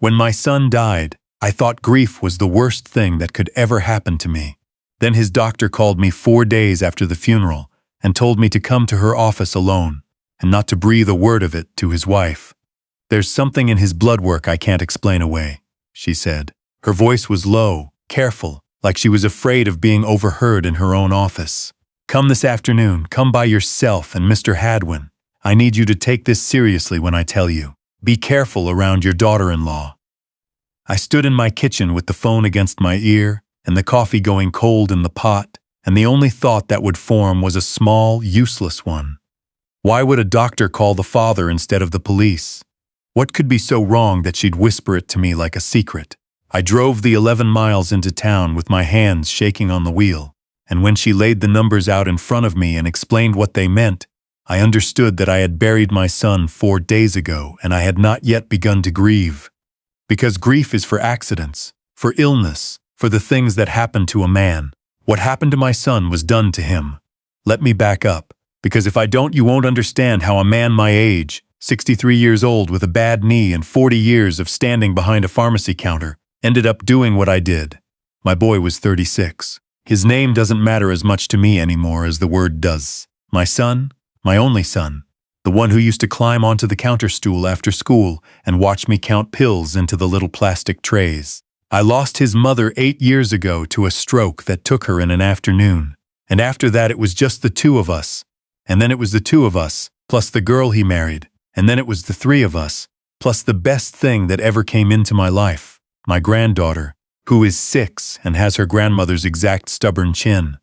When my son died, I thought grief was the worst thing that could ever happen to me. Then his doctor called me 4 days after the funeral and told me to come to her office alone and not to breathe a word of it to his wife. "There's something in his blood work I can't explain away," she said. Her voice was low, careful, like she was afraid of being overheard in her own office. "Come this afternoon, come by yourself and Mr. Hadwin. I need you to take this seriously when I tell you. Be careful around your daughter-in-law." I stood in my kitchen with the phone against my ear and the coffee going cold in the pot, and the only thought that would form was a small, useless one. Why would a doctor call the father instead of the police? What could be so wrong that she'd whisper it to me like a secret? I drove the 11 miles into town with my hands shaking on the wheel, and when she laid the numbers out in front of me and explained what they meant, I understood that I had buried my son 4 days ago and I had not yet begun to grieve. Because grief is for accidents, for illness, for the things that happen to a man. What happened to my son was done to him. Let me back up, because if I don't, you won't understand how a man my age, 63 years old with a bad knee and 40 years of standing behind a pharmacy counter, ended up doing what I did. My boy was 36. His name doesn't matter as much to me anymore as the word does. My son, my only son, the one who used to climb onto the counter stool after school and watch me count pills into the little plastic trays. I lost his mother 8 years ago to a stroke that took her in an afternoon. And after that it was just the 2 of us. And then it was the 2 of us, plus the girl he married. And then it was the 3 of us, plus the best thing that ever came into my life, my granddaughter, who is 6 and has her grandmother's exact stubborn chin.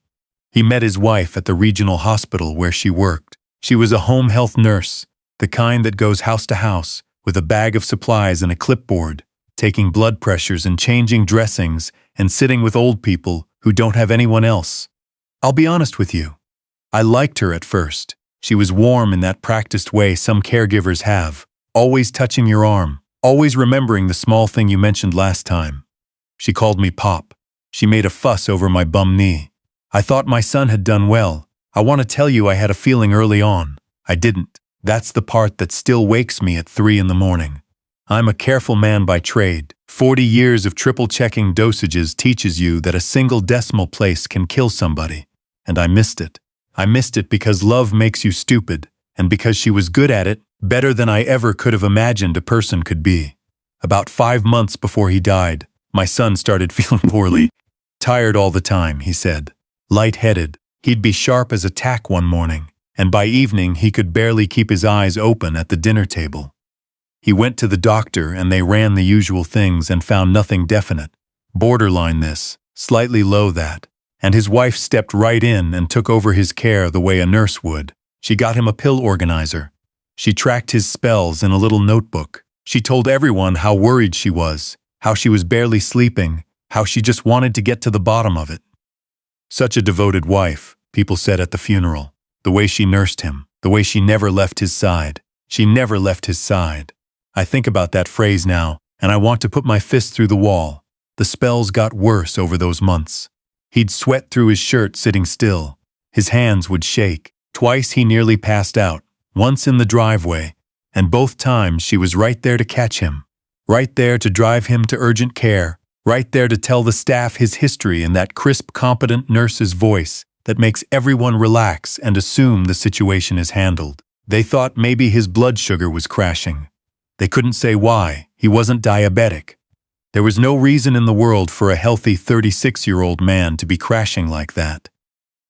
He met his wife at the regional hospital where she worked. She was a home health nurse, the kind that goes house to house with a bag of supplies and a clipboard, taking blood pressures and changing dressings and sitting with old people who don't have anyone else. I'll be honest with you. I liked her at first. She was warm in that practiced way some caregivers have, always touching your arm, always remembering the small thing you mentioned last time. She called me Pop. She made a fuss over my bum knee. I thought my son had done well. I want to tell you I had a feeling early on. I didn't. That's the part that still wakes me at 3 in the morning. I'm a careful man by trade. 40 years of triple-checking dosages teaches you that a single decimal place can kill somebody. And I missed it. I missed it because love makes you stupid, and because she was good at it, better than I ever could have imagined a person could be. About 5 months before he died, my son started feeling poorly. Tired all the time, he said. Light-headed. He'd be sharp as a tack one morning, and by evening he could barely keep his eyes open at the dinner table. He went to the doctor and they ran the usual things and found nothing definite. Borderline this, slightly low that. And his wife stepped right in and took over his care the way a nurse would. She got him a pill organizer. She tracked his spells in a little notebook. She told everyone how worried she was, how she was barely sleeping, how she just wanted to get to the bottom of it. Such a devoted wife, people said at the funeral. The way she nursed him, the way she never left his side. She never left his side. I think about that phrase now, and I want to put my fist through the wall. The spells got worse over those months. He'd sweat through his shirt sitting still. His hands would shake. Twice he nearly passed out, once in the driveway, and both times she was right there to catch him, right there to drive him to urgent care, right there to tell the staff his history in that crisp, competent nurse's voice that makes everyone relax and assume the situation is handled. They thought maybe his blood sugar was crashing. They couldn't say why. He wasn't diabetic. There was no reason in the world for a healthy 36-year-old man to be crashing like that.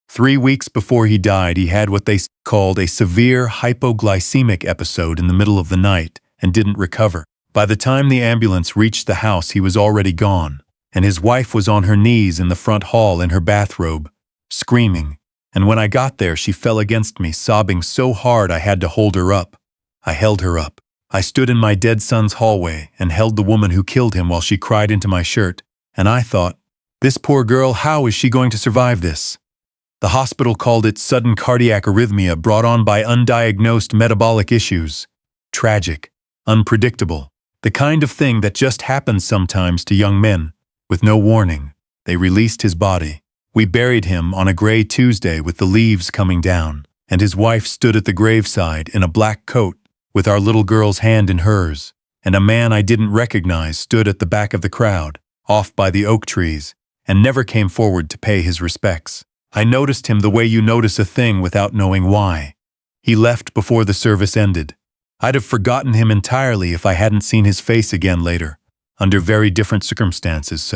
3 weeks before he died, he had what they called a severe hypoglycemic episode in the middle of the night and didn't recover. By the time the ambulance reached the house, he was already gone, and his wife was on her knees in the front hall in her bathrobe, screaming. And when I got there, she fell against me, sobbing so hard I had to hold her up. I held her up. I stood in my dead son's hallway and held the woman who killed him while she cried into my shirt, and I thought, this poor girl, how is she going to survive this? The hospital called it sudden cardiac arrhythmia brought on by undiagnosed metabolic issues. Tragic, unpredictable, the kind of thing that just happens sometimes to young men. With no warning, they released his body. We buried him on a gray Tuesday with the leaves coming down, and his wife stood at the graveside in a black coat, with our little girl's hand in hers. and a man I didn't recognize stood at the back of the crowd, off by the oak trees, and never came forward to pay his respects. I noticed him the way you notice a thing without knowing why. He left before the service ended. I'd have forgotten him entirely if I hadn't seen his face again later, under very different circumstances.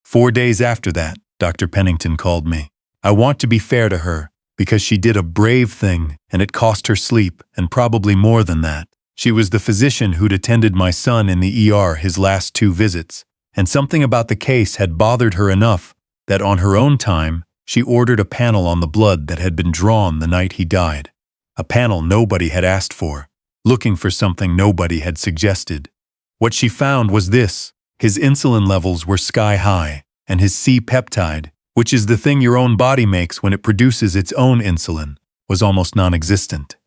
4 days after that, Dr. Pennington called me. I want to be fair to her, because she did a brave thing, and it cost her sleep, and probably more than that. She was the physician who'd attended my son in the ER his last 2 visits, and something about the case had bothered her enough that on her own time, she ordered a panel on the blood that had been drawn the night he died. A panel nobody had asked for, looking for something nobody had suggested. What she found was this: his insulin levels were sky high, and his C-peptide, which is the thing your own body makes when it produces its own insulin, was almost non-existent.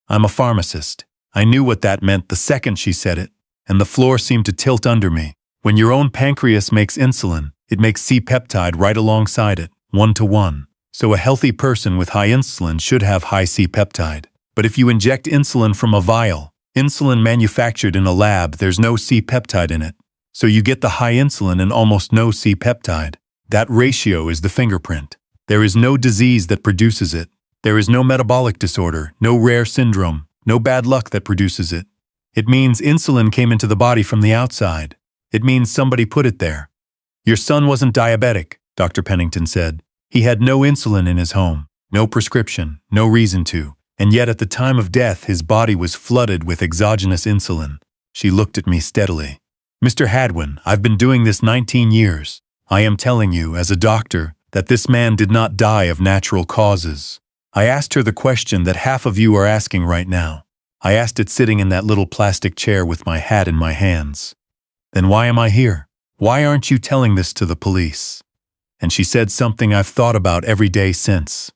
I'm a pharmacist. I knew what that meant the second she said it, and the floor seemed to tilt under me. When your own pancreas makes insulin, it makes C-peptide right alongside it, 1-to-1. So a healthy person with high insulin should have high C-peptide. But if you inject insulin from a vial, insulin manufactured in a lab, there's no C-peptide in it. So you get the high insulin and almost no C-peptide. That ratio is the fingerprint. There is no disease that produces it. There is no metabolic disorder, no rare syndrome, no bad luck that produces it. It means insulin came into the body from the outside. It means somebody put it there. Your son wasn't diabetic, Dr. Pennington said. He had no insulin in his home, no prescription, no reason to, and yet at the time of death his body was flooded with exogenous insulin. She looked at me steadily. Mr. Hadwin, I've been doing this 19 years. I am telling you, as a doctor, that this man did not die of natural causes. I asked her the question that half of you are asking right now. I asked it sitting in that little plastic chair with my hat in my hands. Then why am I here? Why aren't you telling this to the police? And she said something I've thought about every day since.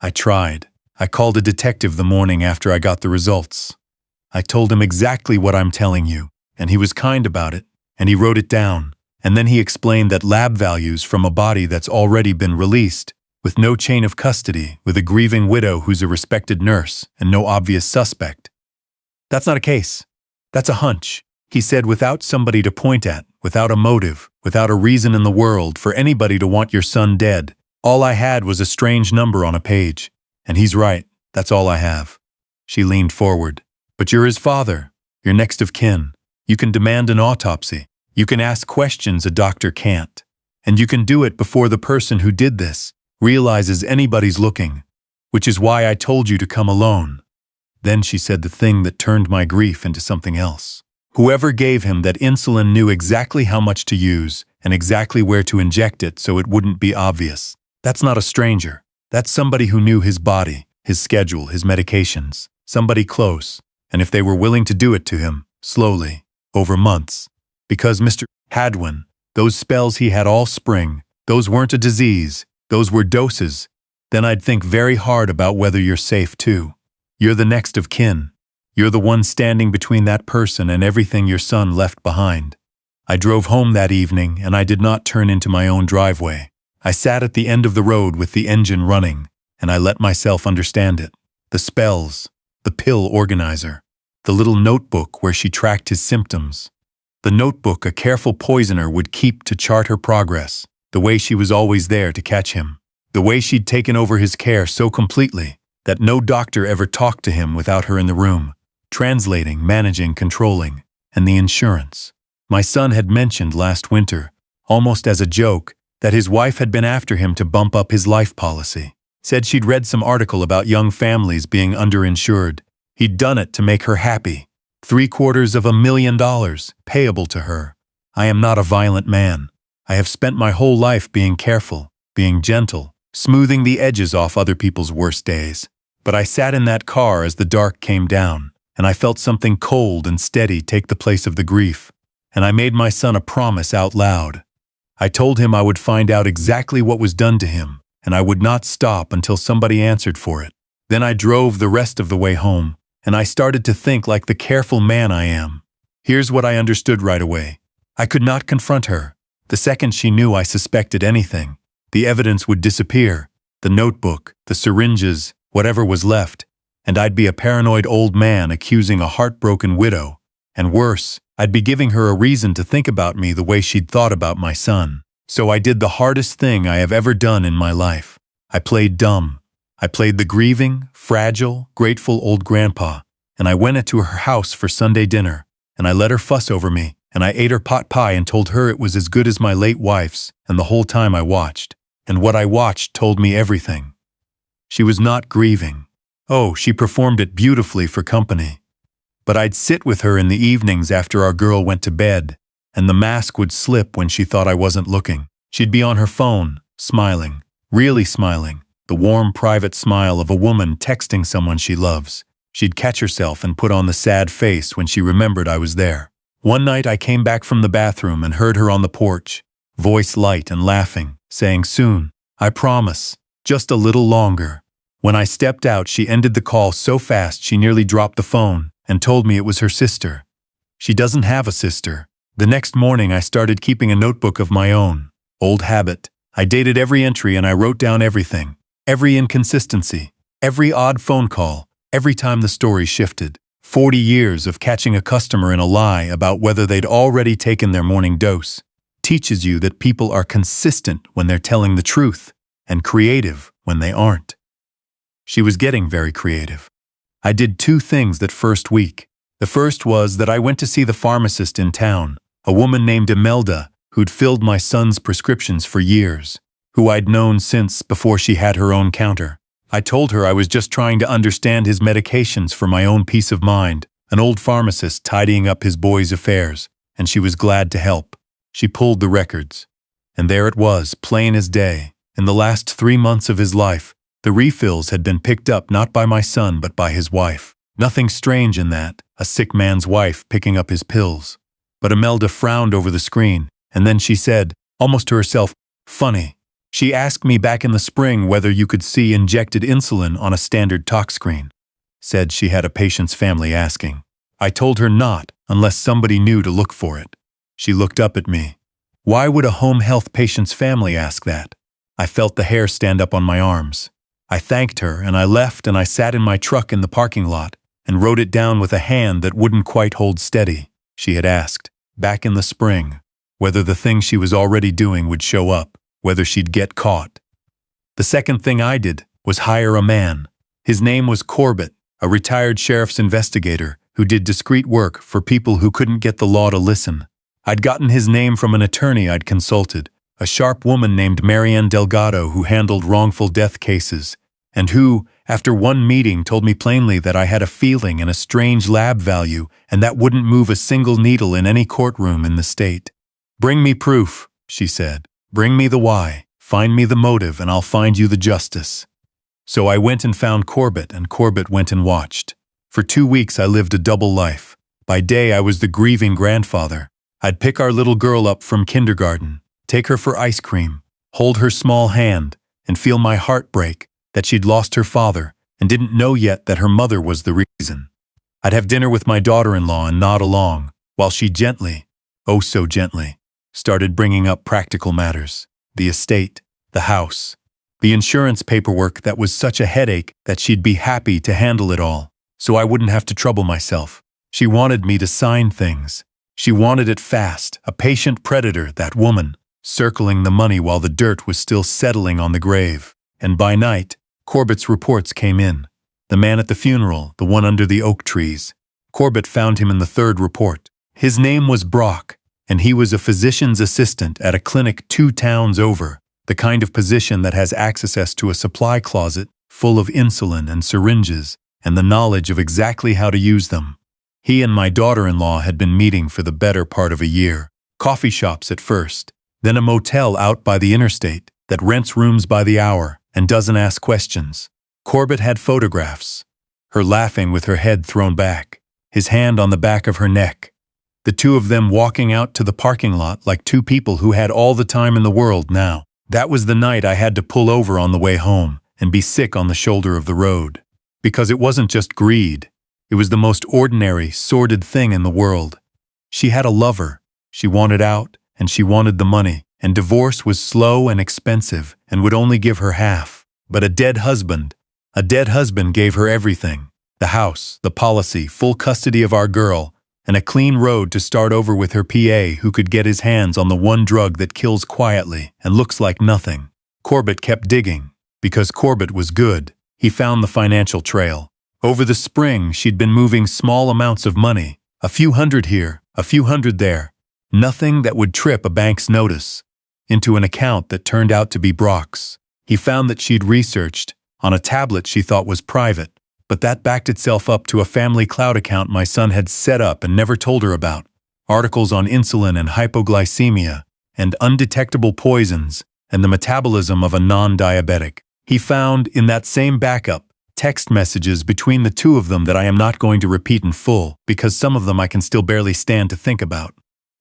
I tried. I called a detective the morning after I got the results. I told him exactly what I'm telling you, and he was kind about it, and he wrote it down. And then he explained that lab values from a body that's already been released, with no chain of custody, with a grieving widow who's a respected nurse, and no obvious suspect. That's not a case. That's a hunch, he said, without somebody to point at, without a motive, without a reason in the world for anybody to want your son dead. All I had was a strange number on a page. And he's right, that's all I have. She leaned forward. But you're his father. You're next of kin. You can demand an autopsy. You can ask questions a doctor can't. And you can do it before the person who did this realizes anybody's looking, which is why I told you to come alone. Then she said the thing that turned my grief into something else. Whoever gave him that insulin knew exactly how much to use and exactly where to inject it so it wouldn't be obvious. That's not a stranger. That's somebody who knew his body, his schedule, his medications, somebody close, and if they were willing to do it to him, slowly, over months. Because Mr. Hadwin, those spells he had all spring, those weren't a disease, those were doses. Then I'd think very hard about whether you're safe too. You're the next of kin. You're the one standing between that person and everything your son left behind. I drove home that evening and I did not turn into my own driveway. I sat at the end of the road with the engine running, and I let myself understand it. The spells, the pill organizer, the little notebook where she tracked his symptoms. The notebook a careful poisoner would keep to chart her progress, the way she was always there to catch him, the way she'd taken over his care so completely that no doctor ever talked to him without her in the room, translating, managing, controlling, and the insurance. My son had mentioned last winter, almost as a joke, that his wife had been after him to bump up his life policy. Said she'd read some article about young families being underinsured. He'd done it to make her happy. $750,000 payable to her. I am not a violent man. I have spent my whole life being careful, being gentle, smoothing the edges off other people's worst days. But I sat in that car as the dark came down, and I felt something cold and steady take the place of the grief. And I made my son a promise out loud. I told him I would find out exactly what was done to him, and I would not stop until somebody answered for it. Then I drove the rest of the way home, and I started to think like the careful man I am. Here's what I understood right away. I could not confront her. The second she knew I suspected anything, the evidence would disappear, the notebook, the syringes, whatever was left, and I'd be a paranoid old man accusing a heartbroken widow, And worse, I'd be giving her a reason to think about me the way she'd thought about my son. So I did the hardest thing I have ever done in my life. I played dumb. I played the grieving, fragile, grateful old grandpa, and I went into her house for Sunday dinner, and I let her fuss over me, and I ate her pot pie and told her it was as good as my late wife's, and the whole time I watched. And what I watched told me everything. She was not grieving. Oh, she performed it beautifully for company. But I'd sit with her in the evenings after our girl went to bed, and the mask would slip when she thought I wasn't looking. She'd be on her phone, smiling, really smiling, the warm private smile of a woman texting someone she loves. She'd catch herself and put on the sad face when she remembered I was there. One night I came back from the bathroom and heard her on the porch, voice light and laughing, saying soon, I promise, just a little longer. When I stepped out, she ended the call so fast she nearly dropped the phone and told me it was her sister. She doesn't have a sister. The next morning I started keeping a notebook of my own. Old habit. I dated every entry and I wrote down everything. Every inconsistency. Every odd phone call. Every time the story shifted. 40 years of catching a customer in a lie about whether they'd already taken their morning dose teaches you that people are consistent when they're telling the truth and creative when they aren't. She was getting very creative. I did two things that first week. The first was that I went to see the pharmacist in town, a woman named Imelda who'd filled my son's prescriptions for years, who I'd known since before she had her own counter. I told her I was just trying to understand his medications for my own peace of mind, an old pharmacist tidying up his boy's affairs, and she was glad to help. She pulled the records. And there it was, plain as day. In the last 3 months of his life, the refills had been picked up not by my son but by his wife. Nothing strange in that, a sick man's wife picking up his pills. But Imelda frowned over the screen, and then she said, almost to herself, funny. She asked me back in the spring whether you could see injected insulin on a standard talk screen. Said she had a patient's family asking. I told her not, unless somebody knew to look for it. She looked up at me. Why would a home health patient's family ask that? I felt the hair stand up on my arms. I thanked her and I left and I sat in my truck in the parking lot and wrote it down with a hand that wouldn't quite hold steady. She had asked, back in the spring, whether the thing she was already doing would show up, whether she'd get caught. The second thing I did was hire a man. His name was Corbett, a retired sheriff's investigator who did discreet work for people who couldn't get the law to listen. I'd gotten his name from an attorney I'd consulted, a sharp woman named Marianne Delgado who handled wrongful death cases, and who, after one meeting, told me plainly that I had a feeling and a strange lab value, and that wouldn't move a single needle in any courtroom in the state. Bring me proof, she said. Bring me the why, find me the motive, and I'll find you the justice. So I went and found Corbett, and Corbett went and watched. For 2 weeks I lived a double life. By day I was the grieving grandfather. I'd pick our little girl up from kindergarten, take her for ice cream, hold her small hand, and feel my heart break that she'd lost her father and didn't know yet that her mother was the reason. I'd have dinner with my daughter-in-law and nod along, while she gently, oh so gently, started bringing up practical matters, the estate, the house, the insurance paperwork that was such a headache that she'd be happy to handle it all, so I wouldn't have to trouble myself. She wanted me to sign things. She wanted it fast, a patient predator, that woman, circling the money while the dirt was still settling on the grave. And by night, Corbett's reports came in. The man at the funeral, the one under the oak trees. Corbett found him in the third report. His name was Brock, and he was a physician's assistant at a clinic 2 towns over, the kind of position that has access to a supply closet full of insulin and syringes, and the knowledge of exactly how to use them. He and my daughter-in-law had been meeting for the better part of a year. Coffee shops at first, then a motel out by the interstate that rents rooms by the hour and doesn't ask questions. Corbett had photographs. Her laughing with her head thrown back, his hand on the back of her neck. The two of them walking out to the parking lot like two people who had all the time in the world now. That was the night I had to pull over on the way home and be sick on the shoulder of the road. Because it wasn't just greed. It was the most ordinary, sordid thing in the world. She had a lover. She wanted out, and she wanted the money, and divorce was slow and expensive and would only give her half. But a dead husband gave her everything. The house, the policy, full custody of our girl, and a clean road to start over with her PA who could get his hands on the one drug that kills quietly and looks like nothing. Corbett kept digging. Because Corbett was good, he found the financial trail. Over the spring, she'd been moving small amounts of money, a few hundred here, a few hundred there, nothing that would trip a bank's notice, into an account that turned out to be Brock's. He found that she'd researched, on a tablet she thought was private, but that backed itself up to a family cloud account my son had set up and never told her about. Articles on insulin and hypoglycemia, and undetectable poisons, and the metabolism of a non-diabetic. He found, in that same backup, text messages between the two of them that I am not going to repeat in full, because some of them I can still barely stand to think about.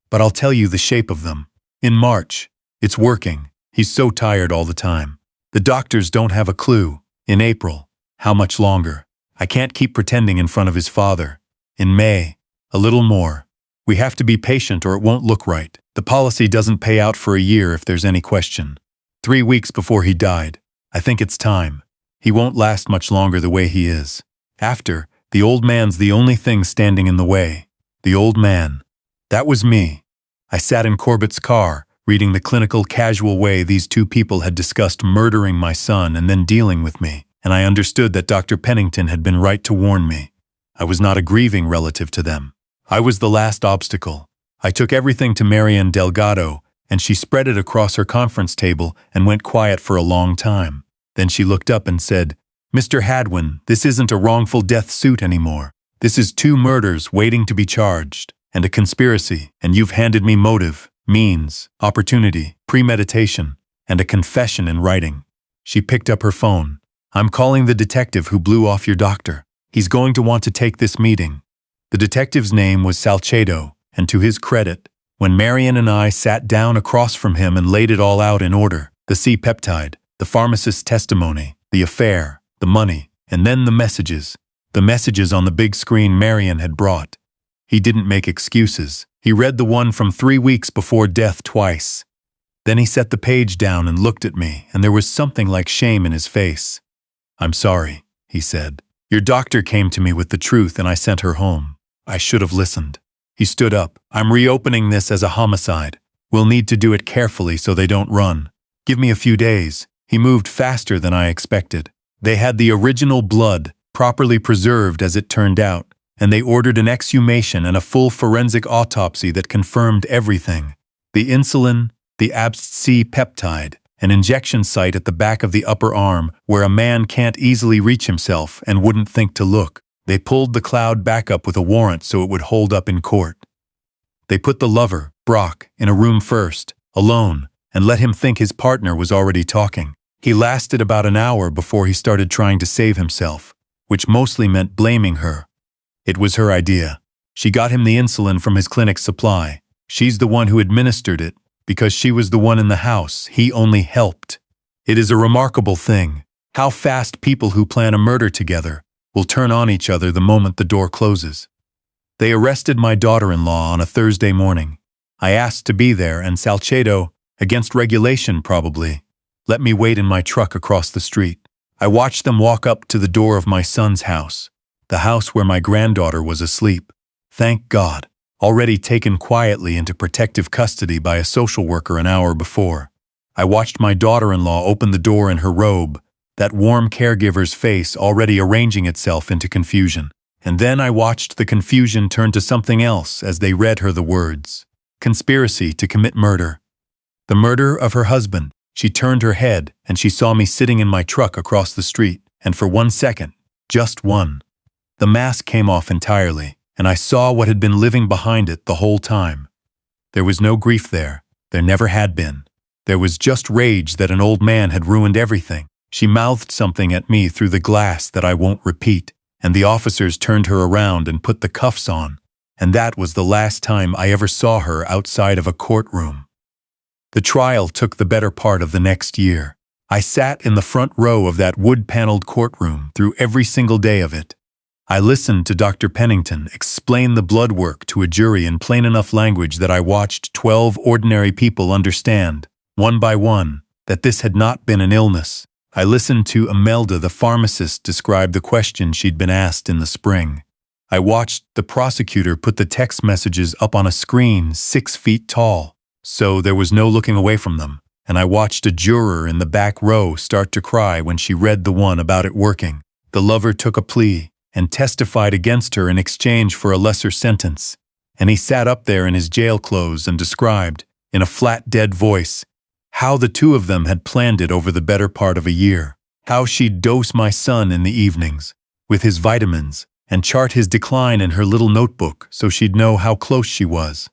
But I'll tell you the shape of them. In March, it's working. He's so tired all the time. The doctors don't have a clue. In April, how much longer? I can't keep pretending in front of his father. In May, a little more. We have to be patient or it won't look right. The policy doesn't pay out for a year if there's any question. 3 weeks before he died. I think it's time. He won't last much longer the way he is. After, the old man's the only thing standing in the way. The old man. That was me. I sat in Corbett's car, reading the clinical, casual way these two people had discussed murdering my son and then dealing with me, and I understood that Dr. Pennington had been right to warn me. I was not a grieving relative to them. I was the last obstacle. I took everything to Marian Delgado, and she spread it across her conference table and went quiet for a long time. Then she looked up and said, "Mr. Hadwin, this isn't a wrongful death suit anymore. This is 2 murders waiting to be charged, and a conspiracy, and you've handed me motive, means, opportunity, premeditation, and a confession in writing." She picked up her phone. "I'm calling the detective who blew off your doctor. He's going to want to take this meeting." The detective's name was Salcedo, and to his credit, when Marian and I sat down across from him and laid it all out in order, the C-peptide, the pharmacist's testimony, the affair, the money, and then the messages on the big screen Marian had brought. He didn't make excuses. He read the one from 3 weeks before death twice. Then he set the page down and looked at me, and there was something like shame in his face. "I'm sorry," he said. "Your doctor came to me with the truth and I sent her home. I should have listened." He stood up. "I'm reopening this as a homicide. We'll need to do it carefully so they don't run. Give me a few days." He moved faster than I expected. They had the original blood, properly preserved as it turned out, and they ordered an exhumation and a full forensic autopsy that confirmed everything. The insulin, the C-peptide, an injection site at the back of the upper arm where a man can't easily reach himself and wouldn't think to look. They pulled the cloud back up with a warrant so it would hold up in court. They put the lover, Brock, in a room first, alone, and let him think his partner was already talking. He lasted about an hour before he started trying to save himself, which mostly meant blaming her. It was her idea. She got him the insulin from his clinic supply. She's the one who administered it, because she was the one in the house. He only helped. It is a remarkable thing, how fast people who plan a murder together will turn on each other the moment the door closes. They arrested my daughter-in-law on a Thursday morning. I asked to be there, and Salcedo, against regulation probably, let me wait in my truck across the street. I watched them walk up to the door of my son's house, the house where my granddaughter was asleep. Thank God, already taken quietly into protective custody by a social worker an hour before. I watched my daughter-in-law open the door in her robe, that warm caregiver's face already arranging itself into confusion. And then I watched the confusion turn to something else as they read her the words. Conspiracy to commit murder. The murder of her husband. She turned her head and she saw me sitting in my truck across the street, and for 1 second, just one, the mask came off entirely, and I saw what had been living behind it the whole time. There was no grief there. There never had been. There was just rage that an old man had ruined everything. She mouthed something at me through the glass that I won't repeat, and the officers turned her around and put the cuffs on, and that was the last time I ever saw her outside of a courtroom. The trial took the better part of the next year. I sat in the front row of that wood-paneled courtroom through every single day of it. I listened to Dr. Pennington explain the blood work to a jury in plain enough language that I watched 12 ordinary people understand, one by one, that this had not been an illness. I listened to Imelda, the pharmacist, describe the question she'd been asked in the spring. I watched the prosecutor put the text messages up on a screen 6 feet tall, so there was no looking away from them, and I watched a juror in the back row start to cry when she read the one about it working. The lover took a plea and testified against her in exchange for a lesser sentence, and he sat up there in his jail clothes and described, in a flat, dead voice, how the two of them had planned it over the better part of a year, how she'd dose my son in the evenings with his vitamins and chart his decline in her little notebook so she'd know how close she was,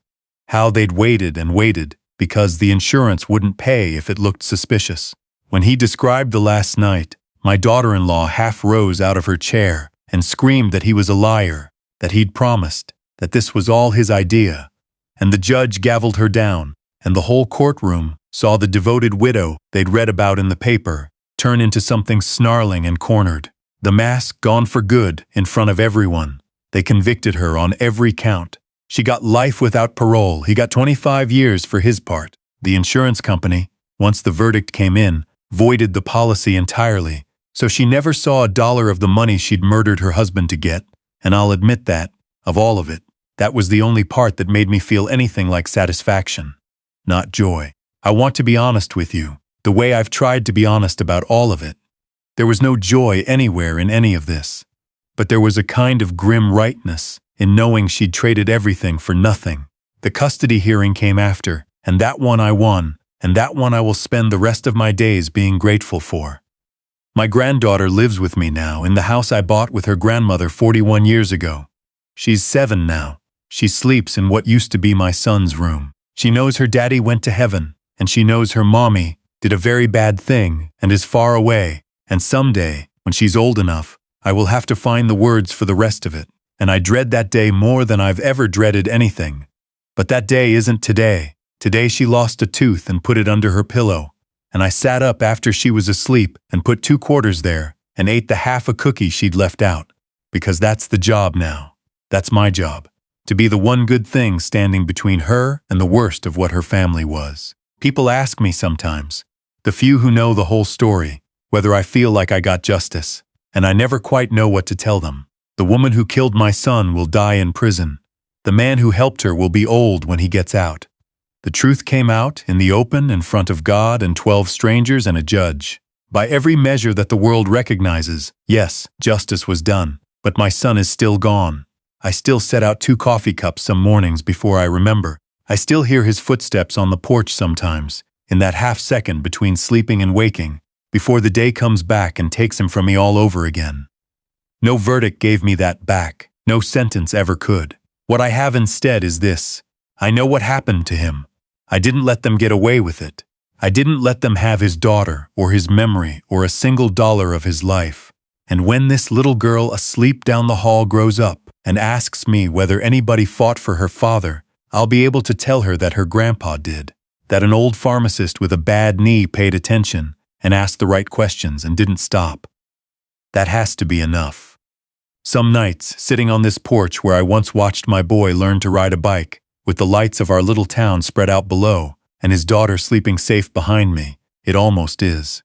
how they'd waited and waited because the insurance wouldn't pay if it looked suspicious. When he described the last night, my daughter-in-law half rose out of her chair and screamed that he was a liar, that he'd promised, that this was all his idea, and the judge gavelled her down, and the whole courtroom saw the devoted widow they'd read about in the paper turn into something snarling and cornered. The mask gone for good in front of everyone. They convicted her on every count. She got life without parole. He got 25 years for his part. The insurance company, once the verdict came in, voided the policy entirely, so she never saw a dollar of the money she'd murdered her husband to get, and I'll admit that, of all of it, that was the only part that made me feel anything like satisfaction, not joy. I want to be honest with you, the way I've tried to be honest about all of it. There was no joy anywhere in any of this, but there was a kind of grim rightness in knowing she'd traded everything for nothing. The custody hearing came after, and that one I won, and that one I will spend the rest of my days being grateful for. My granddaughter lives with me now in the house I bought with her grandmother 41 years ago. She's 7 now. She sleeps in what used to be my son's room. She knows her daddy went to heaven, and she knows her mommy did a very bad thing and is far away. And someday, when she's old enough, I will have to find the words for the rest of it, and I dread that day more than I've ever dreaded anything. But that day isn't today. Today she lost a tooth and put it under her pillow, and I sat up after she was asleep and put 2 quarters there and ate the half a cookie she'd left out, because that's the job now. That's my job, to be the one good thing standing between her and the worst of what her family was. People ask me sometimes, the few who know the whole story, whether I feel like I got justice, and I never quite know what to tell them. The woman who killed my son will die in prison. The man who helped her will be old when he gets out. The truth came out in the open in front of God and 12 strangers and a judge. By every measure that the world recognizes, yes, justice was done, but my son is still gone. I still set out 2 coffee cups some mornings before I remember. I still hear his footsteps on the porch sometimes, in that half second between sleeping and waking, before the day comes back and takes him from me all over again. No verdict gave me that back. No sentence ever could. What I have instead is this. I know what happened to him. I didn't let them get away with it. I didn't let them have his daughter or his memory or a single dollar of his life. And when this little girl asleep down the hall grows up and asks me whether anybody fought for her father, I'll be able to tell her that her grandpa did, that an old pharmacist with a bad knee paid attention and asked the right questions and didn't stop. That has to be enough. Some nights, sitting on this porch where I once watched my boy learn to ride a bike, with the lights of our little town spread out below, and his daughter sleeping safe behind me, it almost is.